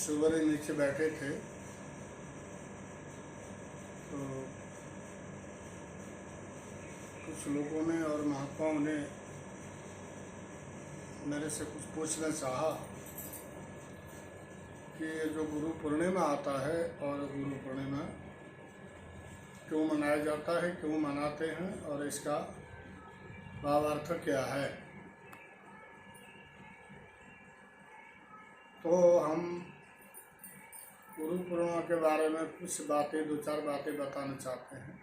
सुबह नीचे बैठे थे तो कुछ लोगों ने और महात्माओं ने मेरे से कुछ पूछना चाहा कि ये जो गुरु पूर्णिमा आता है और गुरु पूर्णिमा क्यों मनाया जाता है, क्यों मनाते हैं और इसका भावार्थ क्या है। तो हम गुरु पूर्णिमा के बारे में कुछ बातें, दो चार बातें बताना चाहते हैं।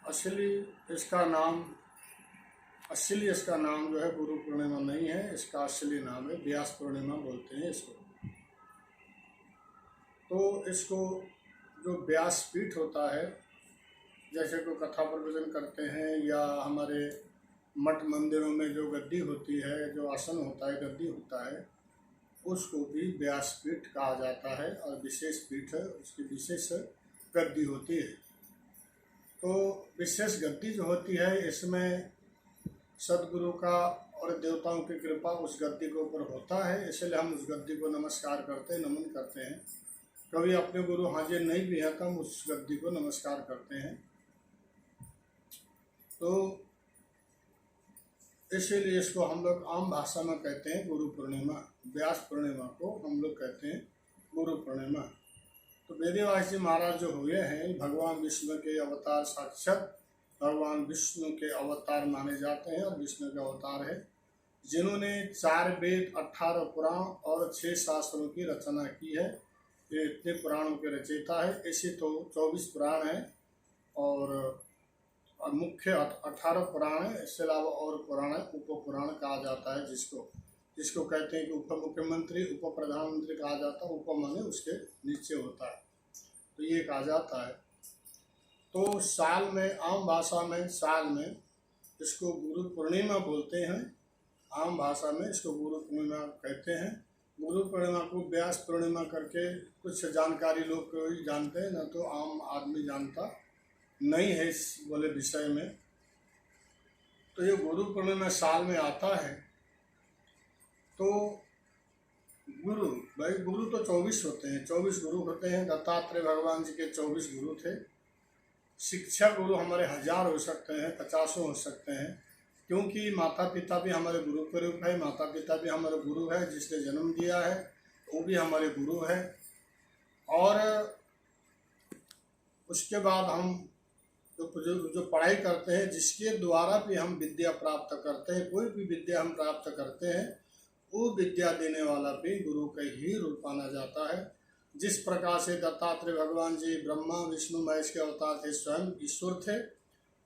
असली इसका नाम जो है गुरु पूर्णिमा नहीं है, इसका असली नाम है व्यास पूर्णिमा बोलते हैं इसको। तो इसको जो व्यास पीठ होता है, जैसे कोई कथा प्रवचन करते हैं या हमारे मठ मंदिरों में जो गद्दी होती है, जो आसन होता है, गद्दी होता है, उसको भी व्यास पीठ कहा जाता है और विशेष पीठ है, उसकी विशेष गद्दी होती है। तो विशेष गद्दी जो होती है, इसमें सदगुरु का और देवताओं की कृपा उस गद्दी के ऊपर होता है, इसलिए हम उस गद्दी को नमस्कार करते हैं, नमन करते हैं। कभी अपने गुरु हाजिर नहीं भी है तो हम उस गद्दी को नमस्कार करते हैं। तो इसीलिए इसको हम लोग आम भाषा में कहते हैं गुरु पूर्णिमा। व्यास पूर्णिमा को हम लोग कहते हैं गुरु पूर्णिमा। तो वेदव्यास जी महाराज जो हुए हैं, भगवान विष्णु के अवतार, साक्षात भगवान विष्णु के अवतार माने जाते हैं और विष्णु के अवतार है, जिन्होंने 4 वेद, 18 पुराण और 6 शास्त्रों की रचना की है। ये इतने पुराणों के रचयिता है। ऐसे तो 24 पुराण हैं और मुख्य 18 पुराण है। इसके अलावा और पुराण है, उप पुराण कहा जाता है जिसको कहते हैं कि उप मुख्यमंत्री, उप प्रधानमंत्री कहा जाता है। उप माने उसके नीचे होता है, तो ये कहा जाता है। तो साल में, आम भाषा में साल में इसको गुरु पूर्णिमा बोलते हैं। आम भाषा में इसको गुरु पूर्णिमा कहते हैं। गुरु पूर्णिमा को व्यास पूर्णिमा करके कुछ जानकारी लोग कोई जानते हैं, न तो आम आदमी जानता नहीं है इस बोले विषय में। तो ये गुरु पूर्णिमा साल में आता है। तो गुरु तो 24 होते हैं, 24 गुरु होते हैं। दत्तात्रेय भगवान जी के 24 गुरु थे। शिक्षा गुरु हमारे 1000 हो सकते हैं, 50 हो सकते हैं, क्योंकि माता पिता भी हमारे गुरु के रूप है। माता पिता भी हमारे गुरु है, जिसने जन्म दिया है वो भी हमारे गुरु है। और उसके बाद हम जो पढ़ाई करते हैं, जिसके द्वारा भी हम विद्या प्राप्त करते हैं, कोई भी विद्या हम प्राप्त करते हैं, वो विद्या देने वाला भी गुरु का ही रूप माना जाता है। जिस प्रकार से दत्तात्रेय भगवान जी ब्रह्मा विष्णु महेश के अवतार थे, स्वयं ईश्वर थे,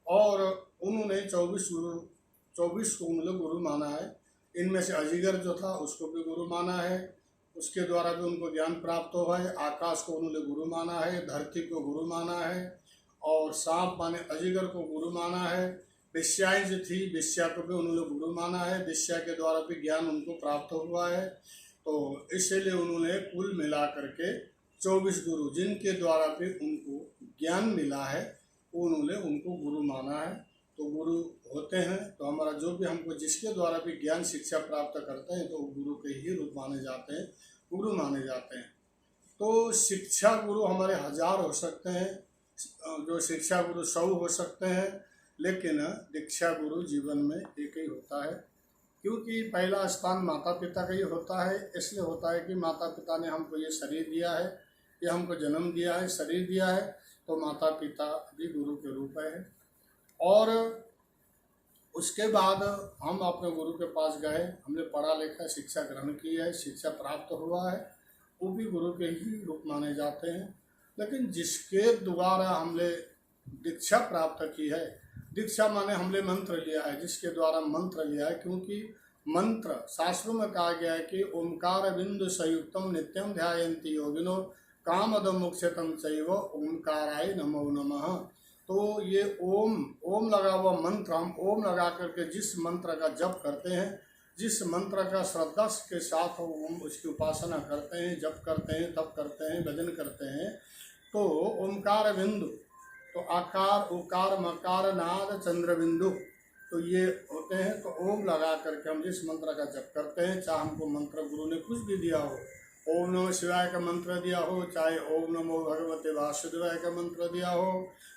और उन्होंने 24 को उन्होंने गुरु माना है। इनमें से अजिगर जो था उसको भी गुरु माना है, उसके द्वारा भी उनको ज्ञान प्राप्त हुआ है। आकाश को उन्होंने गुरु माना है, धरती को गुरु माना है, और सांप माने अजिगर को गुरु माना है। विश्याएँ जो थी, विश्या को भी उन्होंने गुरु माना है, विश्या के द्वारा भी ज्ञान उनको प्राप्त हुआ है। तो इसलिए उन्होंने कुल मिला करके 24 गुरु, जिनके द्वारा भी उनको ज्ञान मिला है, उन्होंने उनको गुरु माना है। तो गुरु होते हैं तो हमारा जो भी हमको जिसके द्वारा भी ज्ञान शिक्षा प्राप्त करते हैं, तो गुरु के ही रूप माने जाते हैं, गुरु माने जाते हैं। तो शिक्षा गुरु हमारे 1000 हो सकते हैं, जो शिक्षा गुरु 100 हो सकते हैं, लेकिन दीक्षा गुरु जीवन में एक ही होता है। क्योंकि पहला स्थान माता पिता का ही होता है। इसलिए होता है कि माता पिता ने हमको ये शरीर दिया है, ये हमको जन्म दिया है, शरीर दिया है, तो माता पिता भी गुरु के रूप है। और उसके बाद हम अपने गुरु के पास गए, हमने पढ़ा लिखा, शिक्षा ग्रहण की है, शिक्षा प्राप्त हुआ है, वो भी गुरु के ही रूप माने जाते हैं। लेकिन जिसके द्वारा हमने दीक्षा प्राप्त की है, दीक्षा माने हमने मंत्र लिया है, जिसके द्वारा मंत्र लिया है, क्योंकि मंत्र शास्त्रों में कहा गया है कि ओंकार बिंदु संयुक्तम नित्यम ध्यायन्ति योगिनो कामदम मोक्षतम चैव ओंकाराय नमो नमः। तो ये ओम लगा हुआ मंत्र, हम ओम लगा करके जिस मंत्र का जप करते हैं, जिस मंत्र का श्रद्धा के साथ हम उसकी उपासना करते हैं, जप करते हैं, तप करते हैं, भजन करते हैं, तो ओंकार बिंदु, तो आकार, उकार, मकार, नाद, चंद्र बिंदु, तो ये होते हैं। तो ओम लगा करके हम जिस मंत्र का जप करते हैं, चाहे हमको मंत्र गुरु ने कुछ भी दिया हो, ओम नमः शिवाय का मंत्र दिया हो, चाहे ओम नमो भगवते वासुदेवाय का मंत्र दिया हो,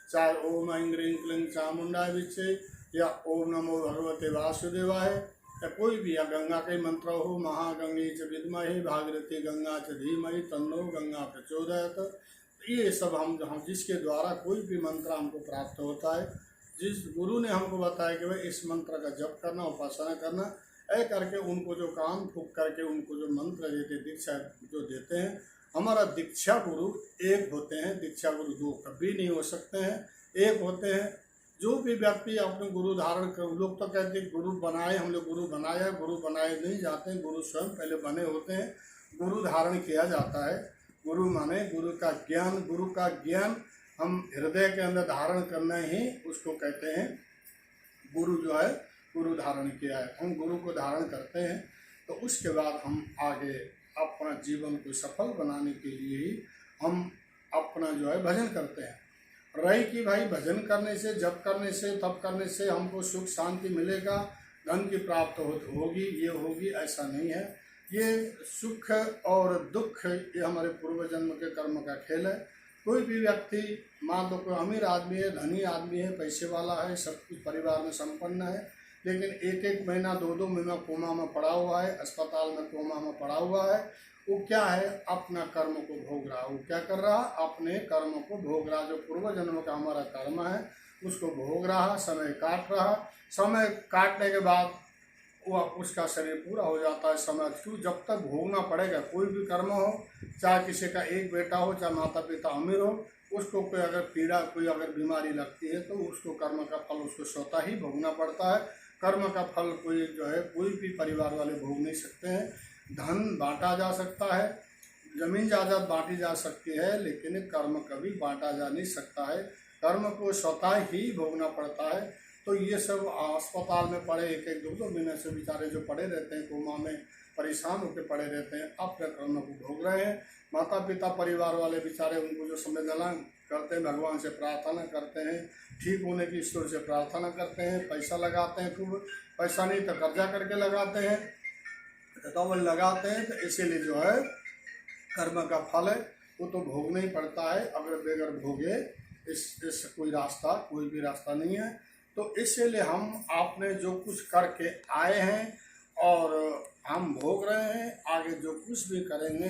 चाहे ओम ऐं ह्रीं क्लीं चामुंडाय विच्चे, या ओम नमो भगवते वासुदेवाय, या कोई भी, या गंगा के मंत्र हो, महागंगे च विद्महे भागीरथी गंगा च धीमहि तन्नो गंगा प्रचोदयात्। ये सब हम जिसके द्वारा कोई भी मंत्र हमको प्राप्त होता है, जिस गुरु ने हमको बताया कि भाई इस मंत्र का जप करना, उपासना करना, ऐ करके उनको जो कान फूंक करके उनको जो मंत्र देते, दीक्षा जो देते हैं, हमारा दीक्षा गुरु एक होते हैं। दीक्षा गुरु दो कभी नहीं हो सकते हैं, एक होते हैं। जो भी व्यक्ति अपने गुरु धारण कर, लोग तो कहते हैं गुरु बनाए, हम लोग गुरु बनाया, गुरु बनाए नहीं जाते हैं, गुरु स्वयं पहले बने होते हैं, गुरु धारण किया जाता है। गुरु माने गुरु का ज्ञान, गुरु का ज्ञान हम हृदय के अंदर धारण करना ही उसको कहते हैं गुरु। जो है गुरु धारण किया है, हम गुरु को धारण करते हैं, तो उसके बाद हम आगे अपना जीवन को सफल बनाने के लिए ही हम अपना जो है भजन करते हैं। रही कि भाई भजन करने से, जप करने से, तप करने से हमको सुख शांति मिलेगा, धन की प्राप्त होगी, ये होगी, ऐसा नहीं है। ये सुख और दुख ये हमारे पूर्व जन्म के कर्म का खेल है। कोई भी व्यक्ति मान लो कोई अमीर आदमी है, धनी आदमी है, पैसे वाला है, सब कुछ परिवार में संपन्न है, लेकिन एक एक महीना, दो दो महीना कोमा में पड़ा हुआ है, अस्पताल में कोमा में पड़ा हुआ है। वो क्या है? अपना कर्म को भोग रहा। वो क्या कर रहा? अपने कर्म को भोग रहा। जो पूर्व जन्म का हमारा कर्म है उसको भोग रहा, समय काट रहा। समय काटने के बाद वो उसका शरीर पूरा हो जाता है। समय क्यों? जब तक भोगना पड़ेगा। कोई भी कर्म हो, चाहे किसी का एक बेटा हो, चाहे माता पिता अमीर हो, उसको कोई अगर पीड़ा, कोई अगर बीमारी लगती है तो उसको कर्म का फल उसको स्वतः ही भोगना पड़ता है। कर्म का फल कोई जो है कोई भी परिवार वाले भोग नहीं सकते हैं। धन बांटा जा सकता है, जमीन जायदाद बांटी जा सकती है, लेकिन कर्म कभी बांटा जा नहीं सकता है। कर्म को स्वतः ही भोगना पड़ता है। तो ये सब अस्पताल में पड़े एक एक दो दो महीने से बेचारे जो पड़े रहते हैं, कोमा में परेशान होकर पड़े रहते हैं, अपने कर्म को भोग रहे हैं। माता पिता परिवार वाले बेचारे उनको जो संवेदना करते हैं, भगवान से प्रार्थना करते हैं, ठीक होने की ईश्वर से प्रार्थना करते हैं, पैसा लगाते हैं, खूब पैसा नहीं तो कर्जा करके लगाते हैं, तो वो लगाते हैं। तो इसीलिए जो है कर्म का फल है वो तो भोगना ही पड़ता है। अगर बगैर भोगे इस कोई रास्ता, कोई भी रास्ता नहीं है। तो इसीलिए हम आपने जो कुछ करके आए हैं और हम भोग रहे हैं, आगे जो कुछ भी करेंगे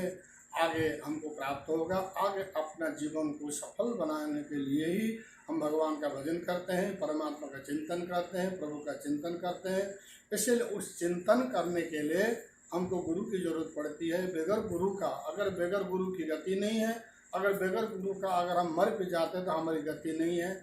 आगे हमको प्राप्त होगा। आगे अपना जीवन को सफल बनाने के लिए ही हम भगवान का भजन करते हैं, परमात्मा का चिंतन करते हैं, प्रभु का चिंतन करते हैं। इसलिए उस चिंतन करने के लिए हमको गुरु की जरूरत पड़ती है। बगैर गुरु का, अगर बगैर गुरु की गति नहीं है, अगर बगैर गुरु का अगर हम मर भी जाते तो हमारी गति नहीं है।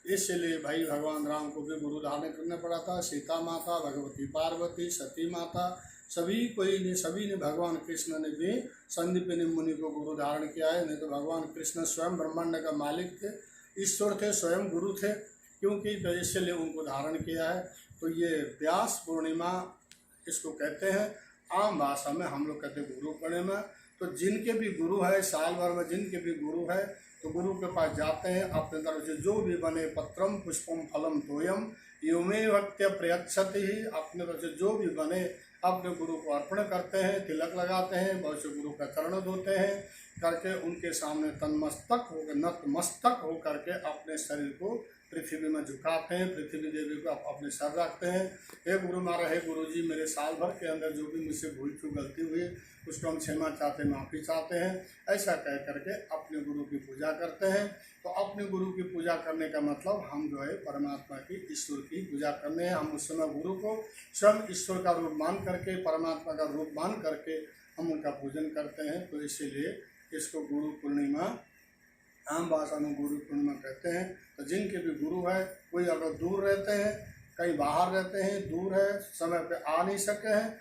इसलिए भाई भगवान राम को भी गुरु धारण करना पड़ा था, सीता माता, भगवती पार्वती, सती माता, सभी ने भगवान कृष्ण ने भी संदीपनी मुनि को गुरु धारण किया है। नहीं तो भगवान कृष्ण स्वयं ब्रह्मांड का मालिक थे, ईश्वर थे, स्वयं गुरु थे, क्योंकि तो इसलिए उनको धारण किया है। तो ये व्यास पूर्णिमा इसको कहते हैं। आम भाषा में हम लोग कहते हैं गुरु पूर्णिमा। तो जिनके भी गुरु है, साल भर में जिनके भी गुरु है, तो गुरु के पास जाते हैं। अपने तरफ से जो भी बने, पत्रम पुष्पम फलम तोयम युमे भक्त्य प्रयच्छति ही, अपने तरफ से जो भी बने अपने गुरु को अर्पण करते हैं, तिलक लगाते हैं, बहुत से गुरु का चरण धोते हैं, करके उनके सामने तन्मस्तक होकर, नतमस्तक हो करके अपने शरीर को पृथ्वी में झुकाते हैं, पृथ्वी देवी को अपने सर रखते हैं। हे गुरु महाराज, हे गुरु जी, मेरे साल भर के अंदर जो भी मुझसे भूल चूक गलती हुई उसको हम क्षमा चाहते हैं, माफ़ी चाहते हैं। ऐसा कह करके अपने गुरु की पूजा करते हैं। तो अपने गुरु की पूजा करने का मतलब हम जो है परमात्मा की, ईश्वर की पूजा करने हैं। हम उस समय गुरु को स्वयं ईश्वर का रूप मान करके, परमात्मा का रूप मान करके हम उनका पूजन करते हैं। तो इसीलिए इसको गुरु पूर्णिमा, आम भाषा में गुरु पूर्णिमा कहते हैं। तो जिनके भी गुरु है, कोई अगर दूर रहते हैं, कहीं बाहर रहते हैं, दूर है, समय पे आ नहीं सके हैं,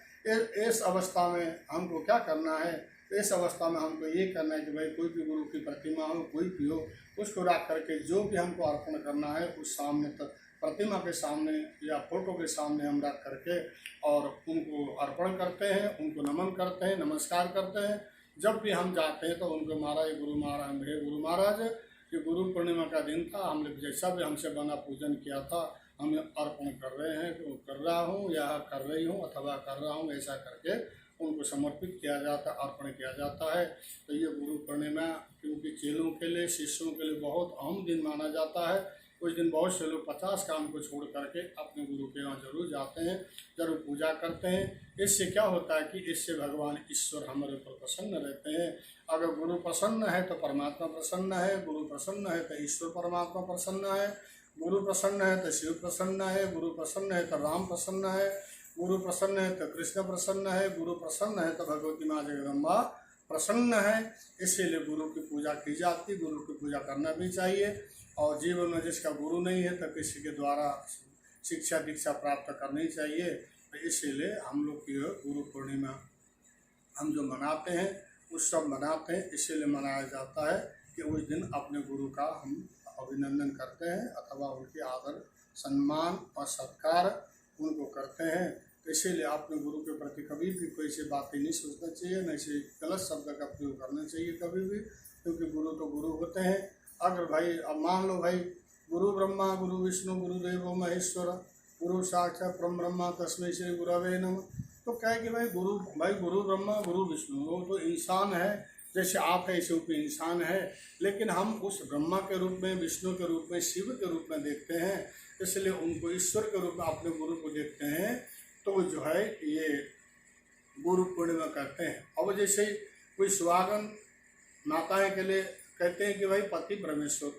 इस अवस्था में हमको क्या करना है? इस अवस्था में हमको ये करना है कि भाई कोई भी गुरु की प्रतिमा हो, कोई भी हो, उसको रख करके जो भी हमको अर्पण करना है उस सामने तक, प्रतिमा के सामने या फोटो के सामने हम रख करके और उनको अर्पण करते हैं, उनको नमन करते हैं, नमस्कार करते हैं। जब भी हम जाते हैं तो उनको महाराज, गुरु महाराज, मेरे गुरु महाराज, ये गुरु पूर्णिमा का दिन था, हमने जैसा भी हमसे बना पूजन किया था हम अर्पण कर रहे हैं, तो कर रहा हूँ या कर रही हूँ अथवा कर रहा हूँ, ऐसा करके उनको समर्पित किया जाता है, अर्पण किया जाता है। तो ये गुरु पूर्णिमा क्योंकि चेलों के लिए, शिष्यों के लिए बहुत अहम दिन माना जाता है। उस दिन बहुत से लोग 50 काम को छोड़ करके अपने गुरु के यहाँ जरूर जाते हैं, जरूर पूजा करते हैं। इससे क्या होता है कि इससे भगवान ईश्वर हमारे ऊपर प्रसन्न रहते हैं। अगर गुरु प्रसन्न है तो परमात्मा प्रसन्न है, गुरु प्रसन्न है तो ईश्वर परमात्मा प्रसन्न है, गुरु प्रसन्न है तो शिव प्रसन्न है, गुरु प्रसन्न है तो राम प्रसन्न है, गुरु प्रसन्न है तो कृष्ण प्रसन्न है, गुरु प्रसन्न है तो भगवती माँ जगदम्बा प्रसन्न है। इसीलिए गुरु की पूजा की जाती, गुरु की पूजा करना भी चाहिए। और जीवन में जिसका गुरु नहीं है तो किसी के द्वारा शिक्षा दीक्षा प्राप्त करनी चाहिए। तो इसीलिए हम लोग की गुरु पूर्णिमा हम जो मनाते हैं, उत्सव मनाते हैं, इसीलिए मनाया जाता है कि उस दिन अपने गुरु का हम अभिनंदन करते हैं अथवा उनके आदर सम्मान और सत्कार उनको करते हैं। तो इसीलिए अपने गुरु के प्रति कभी भी कोई सी बातें नहीं सोचना चाहिए, न ऐसे गलत शब्द का प्रयोग करना चाहिए कभी भी, क्योंकि गुरु तो गुरु होते हैं। अगर भाई अब मान लो भाई गुरु ब्रह्मा गुरु विष्णु गुरुदेवो महेश्वर गुरु साक्षात परम ब्रह्मा तस्मै श्री गुरवे नमः, तो क्या है कि भाई गुरु ब्रह्मा गुरु विष्णु वो तो इंसान है, जैसे आप है ऐसे ऊपर इंसान है, लेकिन हम उस ब्रह्मा के रूप में, विष्णु के रूप में, शिव के रूप में देखते हैं, इसलिए उनको ईश्वर के रूप में अपने गुरु को देखते हैं। तो जो है ये गुरु पूर्णिमा करते हैं। अब जैसे कोई सुहागन माताएं के लिए कहते हैं कि भाई पति परमेश्वर,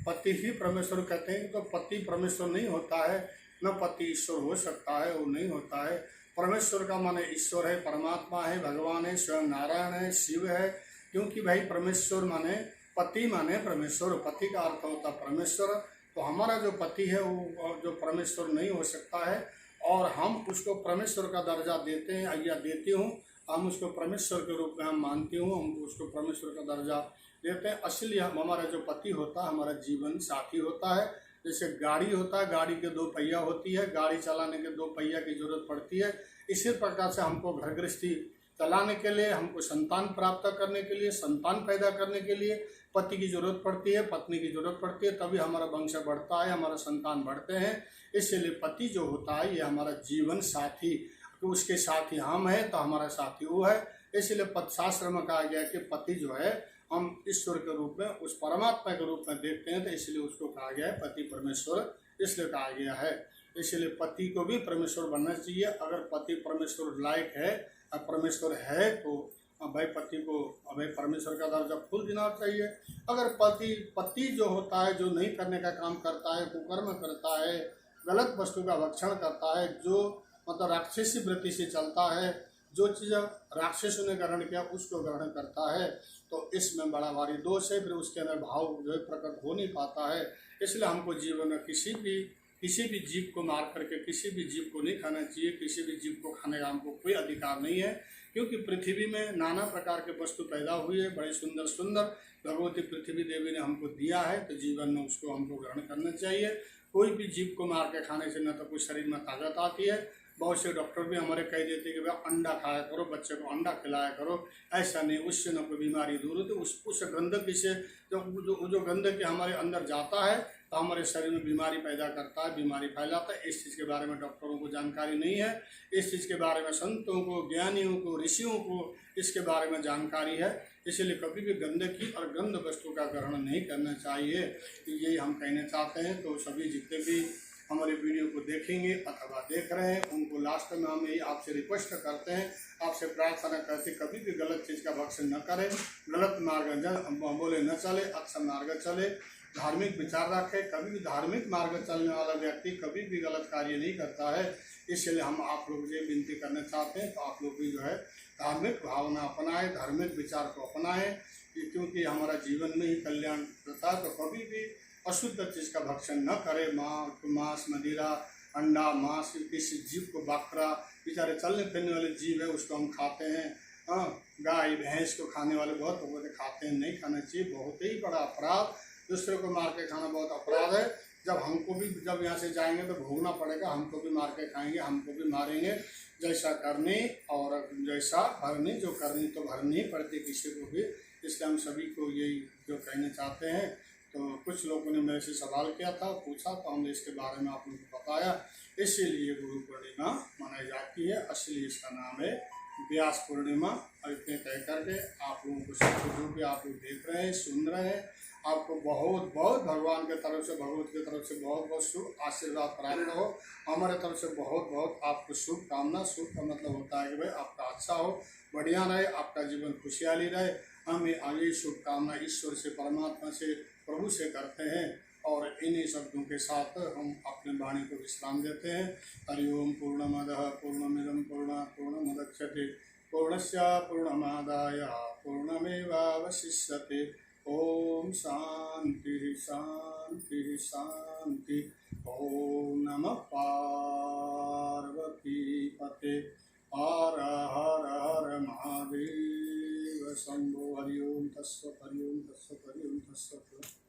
पति ही परमेश्वर कहते हैं, तो पति परमेश्वर नहीं होता है, न पति ईश्वर हो सकता है, वो नहीं होता है। परमेश्वर का माने ईश्वर है, परमात्मा है, भगवान है, स्वयं नारायण है, शिव है। क्योंकि भाई परमेश्वर माने पति माने परमेश्वर, पति का अर्थ होता परमेश्वर। तो हमारा जो पति है वो जो परमेश्वर नहीं हो सकता है, और हम उसको परमेश्वर का दर्जा देते हैं या देती हूँ, हम उसको परमेश्वर के रूप में हम मानती हूँ, हम उसको परमेश्वर का दर्जा देते हैं। असली हमारा जो पति होता है हमारा जीवन साथी होता है। जैसे गाड़ी होता है, गाड़ी के 2 पहिया होती है, गाड़ी चलाने के 2 पहिया की जरूरत पड़ती है। इसी प्रकार से हमको घर गृहस्थी चलाने के लिए, हमको संतान प्राप्त करने के लिए, संतान पैदा करने के लिए पति की जरूरत पड़ती है, पत्नी की जरूरत पड़ती है, तभी हमारा वंश बढ़ता है, हमारा संतान बढ़ते हैं। इसलिए पति जो होता है ये हमारा जीवन साथी, तो उसके साथी हम हैं तो हमारा साथी वो है। इसलिए शास्त्र में कहा गया कि पति जो है हम ईश्वर के रूप में, उस परमात्मा के रूप में देखते हैं, तो इसलिए उसको कहा गया है पति परमेश्वर, इसलिए कहा गया है। इसलिए पति को भी परमेश्वर बनना चाहिए। अगर पति परमेश्वर लायक है, परमेश्वर है, तो भाई पति को भाई परमेश्वर का दर्जा फुल देना चाहिए। अगर पति जो होता है, जो नहीं करने का काम करता है, कुकर्म करता है, गलत वस्तु का भक्षण करता है, जो मतलब राक्षसी वृत्ति से चलता है, जो चीज़ राक्षसों ने ग्रहण किया उसको ग्रहण करता है, तो इसमें बड़ा भारी दोष है। फिर उसके अंदर भाव जो है प्रकट हो नहीं पाता है। इसलिए हमको जीवन में किसी भी जीव को मार करके किसी भी जीव को नहीं खाना चाहिए, किसी भी जीव को खाने का हमको कोई अधिकार नहीं है। क्योंकि पृथ्वी में नाना प्रकार के वस्तु पैदा हुए, बड़े सुंदर सुंदर भगवती पृथ्वी देवी ने हमको दिया है, तो जीवन में उसको हमको ग्रहण करना चाहिए। कोई भी जीव को मार के खाने से न तो कोई शरीर में ताकत आती है। बहुत से डॉक्टर भी हमारे कह देते हैं कि भाई अंडा खाया करो, बच्चे को अंडा खिलाया करो, ऐसा नहीं, उससे न कोई बीमारी दूर होती। उस गंदगी से जो गंदगी हमारे अंदर जाता है तो हमारे शरीर में बीमारी पैदा करता है, बीमारी फैलाता है। इस चीज़ के बारे में डॉक्टरों को जानकारी नहीं है, इस चीज़ के बारे में संतों को, ज्ञानियों को, ऋषियों को इसके बारे में जानकारी है। इसलिए कभी भी गंदगी और गंद वस्तु का ग्रहण नहीं करना चाहिए। तो यही हम कहना चाहते हैं। तो सभी जितने भी हमारे वीडियो को देखेंगे अथवा देख रहे हैं, उनको लास्ट में हम यही आपसे रिक्वेस्ट करते हैं, आपसे प्रार्थना करते कभी भी गलत चीज़ का भक्षण न करें, गलत मार्ग बोले न चले, अच्छा मार्ग चले, धार्मिक विचार रखें। कभी भी धार्मिक मार्ग चलने वाला व्यक्ति कभी भी गलत कार्य नहीं करता है। इसलिए हम आप लोग से विनती करना चाहते हैं, तो आप लोग भी जो है धार्मिक भावना अपनाएं, धार्मिक विचार को अपनाएं, क्योंकि हमारा जीवन में ही कल्याण होता है। तो कभी भी अशुद्ध चीज़ का भक्षण न करें। मांस, मदिरा, अंडा, मांस, किसी जीव को, बकरा बेचारे चलने फिरने वाले जीव है उसको हम खाते हैं। हाँ, गाय भैंस को खाने वाले बहुत लोग खाते हैं, नहीं खाना चाहिए, बहुत ही बड़ा अपराध। दूसरे को मार के खाना बहुत अपराध है। जब यहाँ से जाएंगे तो भोगना पड़ेगा, हमको भी मार के खाएंगे, हमको भी मारेंगे। जैसा करनी और जैसा भरनी, जो करनी तो भरनी ही पड़ती किसी को भी। इसलिए हम सभी को यही जो कहना चाहते हैं। तो कुछ लोगों ने मेरे से सवाल किया था, पूछा, तो हमने इसके बारे में आप लोगों को बताया। इसीलिए गुरु पूर्णिमा मनाई जाती है। असली इसका नाम है व्यास पूर्णिमा। और इतने कह करके आप लोगों को सब जो भी आप लोग देख रहे हैं, सुन रहे हैं, आपको बहुत बहुत भगवान के तरफ से, भगवत की तरफ से बहुत बहुत शुभ आशीर्वाद प्राप्त हो। हमारे तरफ से बहुत बहुत आपको शुभकामना। शुभ का मतलब होता है कि भाई आपका अच्छा हो, बढ़िया रहे, आपका जीवन खुशहाली रहे। हम ये शुभकामना ईश्वर से, परमात्मा से, प्रभु से करते हैं। और इन्हीं शब्दों के साथ हम अपने वाणी को विश्राम देते हैं। हरिओम पूर्णमदः पूर्णमिदं पूर्णात् पूर्णमुदच्यते पूर्णस्य पूर्णमादाय पूर्णमेवावशिष्यते। ओम शांति शांति शांति। ओम नमः पार्वती पते। हर हर हर महादेव शंभो। हरिओम तस्सत् हरिओम तस्सत् हरिओम तस्सत्।